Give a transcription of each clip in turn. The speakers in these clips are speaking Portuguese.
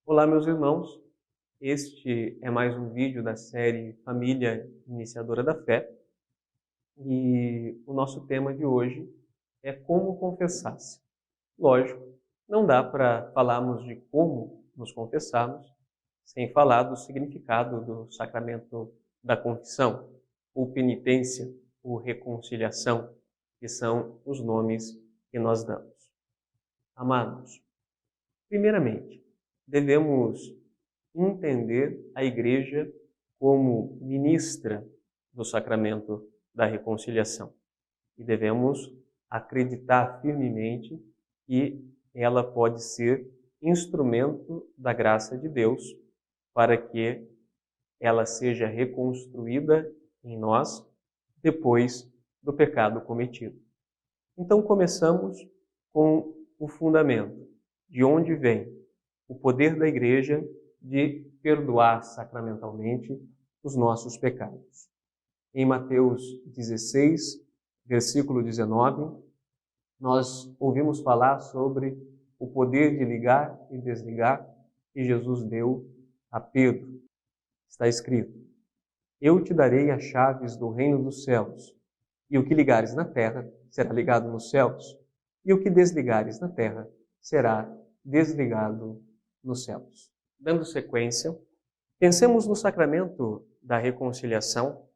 Olá, meus irmãos. Este é mais um vídeo da série Família Iniciadora da Fé e o nosso tema de hoje é como confessar-se. Lógico, não dá para falarmos de como nos confessarmos sem falar do significado do sacramento da confissão, ou penitência, ou reconciliação, que são os nomes que nós damos. Amados, primeiramente, devemos entender a Igreja como ministra do sacramento da reconciliação. E devemos acreditar firmemente que ela pode ser instrumento da graça de Deus para que ela seja reconstruída em nós depois do pecado cometido. Então começamos com o fundamento, de onde vem o poder da Igreja de perdoar sacramentalmente os nossos pecados. Em Mateus 16, versículo 19, nós ouvimos falar sobre o poder de ligar e desligar que Jesus deu a Pedro. Está escrito: Eu te darei as chaves do reino dos céus, e o que ligares na terra será ligado nos céus, e o que desligares na terra será desligado nos céus. Dando sequência, pensemos no sacramento da reconciliação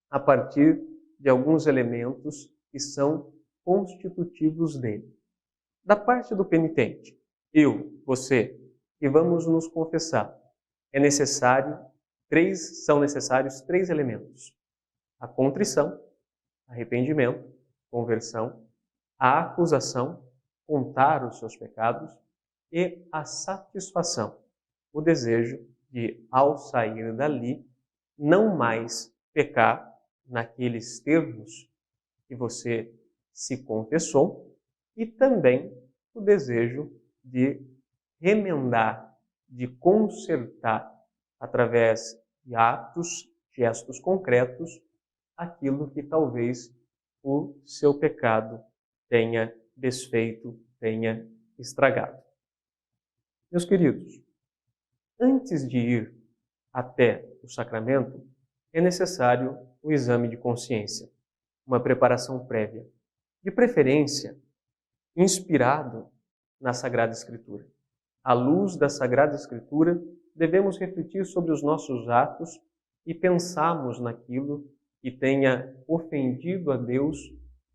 a partir de alguns elementos que são constitutivos dele. Da parte do penitente, eu, você, que vamos nos confessar, são necessários três elementos: a contrição, arrependimento, conversão, a acusação, contar os seus pecados, e a satisfação, o desejo de, ao sair dali, não mais pecar naqueles termos que você se confessou, e também o desejo de remendar, de consertar, através de atos, gestos concretos, aquilo que talvez o seu pecado tenha desfeito, tenha estragado. Meus queridos, antes de ir até o sacramento, é necessário o exame de consciência, uma preparação prévia, de preferência inspirado na Sagrada Escritura. À luz da Sagrada Escritura, devemos refletir sobre os nossos atos e pensarmos naquilo que tenha ofendido a Deus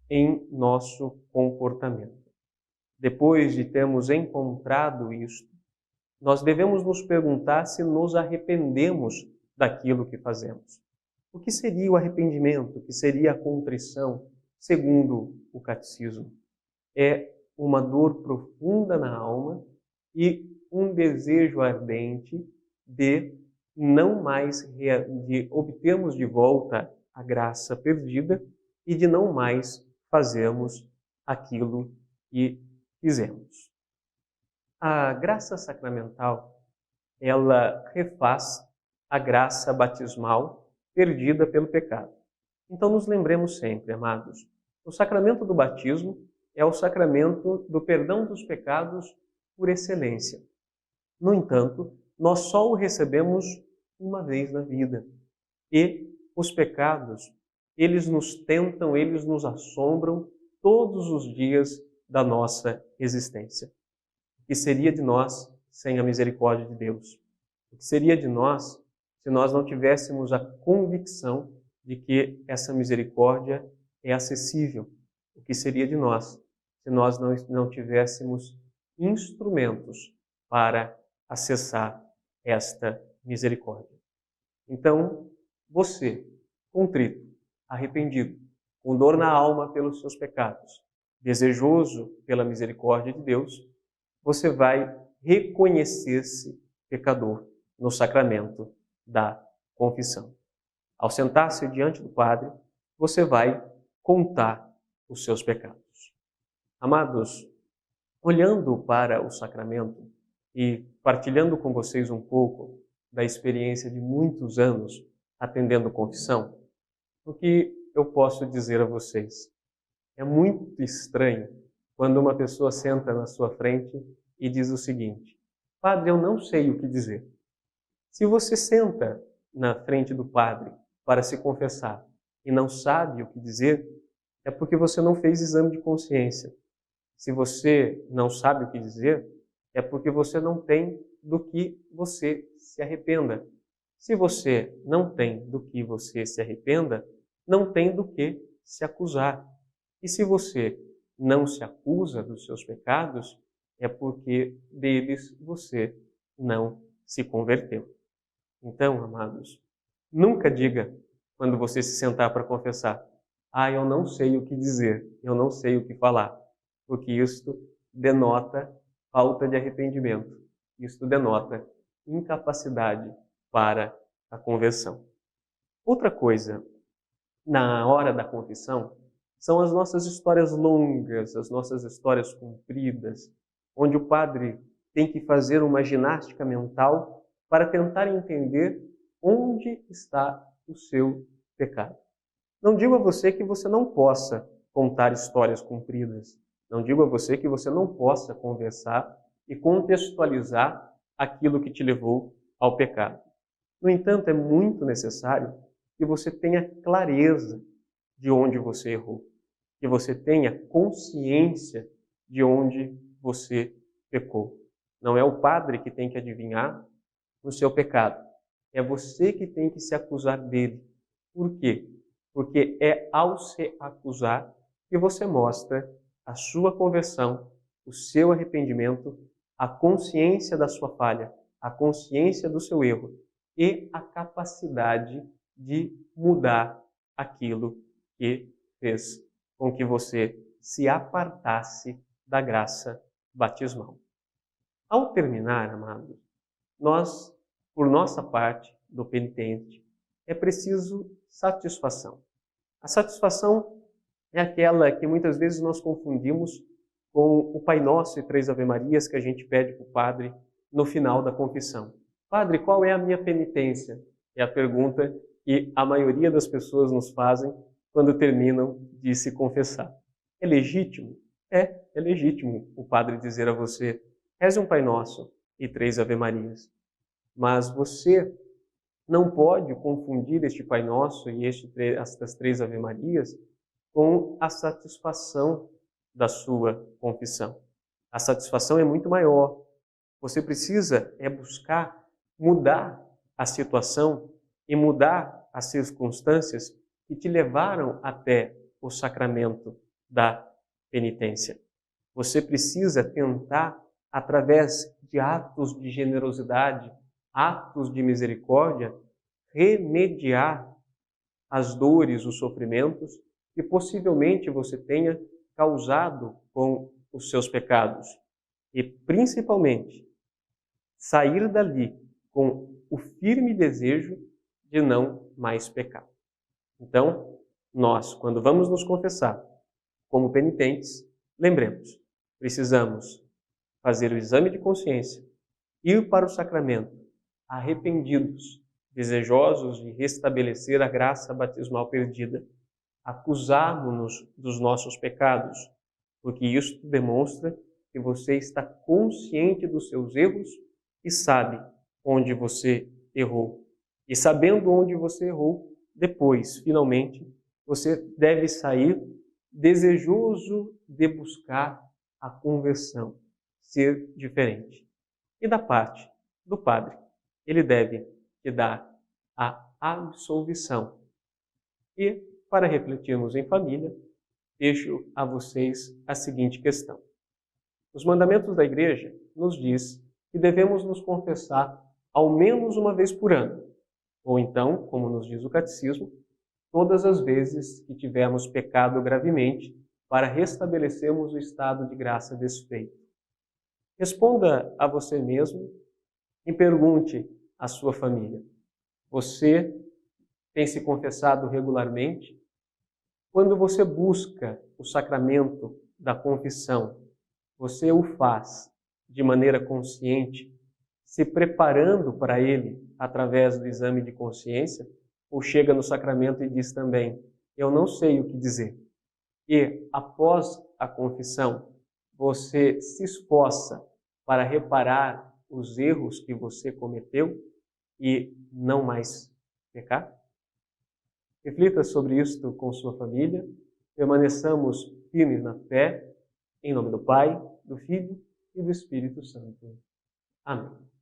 em nosso comportamento. Depois de termos encontrado isto, nós devemos nos perguntar se nos arrependemos daquilo que fazemos. O que seria o arrependimento? O que seria a contrição, segundo o catecismo? É uma dor profunda na alma e um desejo ardente de não mais de obtermos de volta a graça perdida e de não mais fazermos aquilo que fizemos. A graça sacramental, ela refaz a graça batismal perdida pelo pecado. Então nos lembremos sempre, amados, o sacramento do batismo é o sacramento do perdão dos pecados por excelência. No entanto, nós só o recebemos uma vez na vida. E os pecados, eles nos tentam, eles nos assombram todos os dias da nossa existência. O que seria de nós sem a misericórdia de Deus? O que seria de nós se nós não tivéssemos a convicção de que essa misericórdia é acessível? O que seria de nós se nós não tivéssemos instrumentos para acessar esta misericórdia? Então, você, contrito, arrependido, com dor na alma pelos seus pecados, desejoso pela misericórdia de Deus, você vai reconhecer-se pecador no sacramento da confissão. Ao sentar-se diante do Padre, você vai contar os seus pecados. Amados, olhando para o sacramento e partilhando com vocês um pouco da experiência de muitos anos atendendo confissão, o que eu posso dizer a vocês? É muito estranho quando uma pessoa senta na sua frente e diz o seguinte: Padre, eu não sei o que dizer. Se você senta na frente do padre para se confessar e não sabe o que dizer, é porque você não fez exame de consciência. Se você não sabe o que dizer, é porque você não tem do que você se arrependa. Se você não tem do que você se arrependa, não tem do que se acusar. E se você não se acusa dos seus pecados, é porque deles você não se converteu. Então, amados, nunca diga, quando você se sentar para confessar, eu não sei o que dizer, eu não sei o que falar, porque isto denota falta de arrependimento, isto denota incapacidade para a conversão. Outra coisa, na hora da confissão, são as nossas histórias longas, as nossas histórias compridas, onde o padre tem que fazer uma ginástica mental para tentar entender onde está o seu pecado. Não digo a você que você não possa contar histórias compridas. Não digo a você que você não possa conversar e contextualizar aquilo que te levou ao pecado. No entanto, é muito necessário que você tenha clareza de onde você errou, que você tenha consciência de onde você pecou. Não é o padre que tem que adivinhar o seu pecado, é você que tem que se acusar dele. Por quê? Porque é ao se acusar que você mostra a sua conversão, o seu arrependimento, a consciência da sua falha, a consciência do seu erro e a capacidade de mudar aquilo que fez com que você se apartasse da graça batismal. Ao terminar, amados, nós, por nossa parte, do penitente, é preciso satisfação. A satisfação é aquela que muitas vezes nós confundimos com o Pai Nosso e 3 Ave-Marias que a gente pede para o padre no final da confissão. Padre, qual é a minha penitência? É a pergunta que a maioria das pessoas nos fazem quando terminam de se confessar. É legítimo? É legítimo o padre dizer a você, reze um Pai Nosso e 3 Ave-Marias. Mas você não pode confundir este Pai Nosso e estas 3 Ave-Marias com a satisfação da sua confissão. A satisfação é muito maior. Você precisa buscar mudar a situação e mudar as circunstâncias que te levaram até o sacramento da penitência. Você precisa tentar, através de atos de generosidade, atos de misericórdia, remediar as dores, os sofrimentos que possivelmente você tenha causado com os seus pecados. E, principalmente, sair dali com o firme desejo de não mais pecar. Então, nós, quando vamos nos confessar como penitentes, lembremos, precisamos fazer o exame de consciência, ir para o sacramento arrependidos, desejosos de restabelecer a graça batismal perdida, acusarmos-nos dos nossos pecados, porque isso demonstra que você está consciente dos seus erros e sabe onde você errou. E sabendo onde você errou, depois, finalmente, você deve sair desejoso de buscar a conversão, ser diferente. E da parte do padre, ele deve te dar a absolvição. E, para refletirmos em família, deixo a vocês a seguinte questão. Os mandamentos da Igreja nos diz que devemos nos confessar ao menos uma vez por ano, ou então, como nos diz o Catecismo, todas as vezes que tivermos pecado gravemente, para restabelecermos o estado de graça desfeito. Responda a você mesmo e pergunte à sua família. Você tem se confessado regularmente? Quando você busca o sacramento da confissão, você o faz de maneira consciente, se preparando para ele através do exame de consciência, ou chega no sacramento e diz também, eu não sei o que dizer. E, após a confissão, você se esforça para reparar os erros que você cometeu e não mais pecar? Reflita sobre isto com sua família. Permaneçamos firmes na fé, em nome do Pai, do Filho e do Espírito Santo. Amém.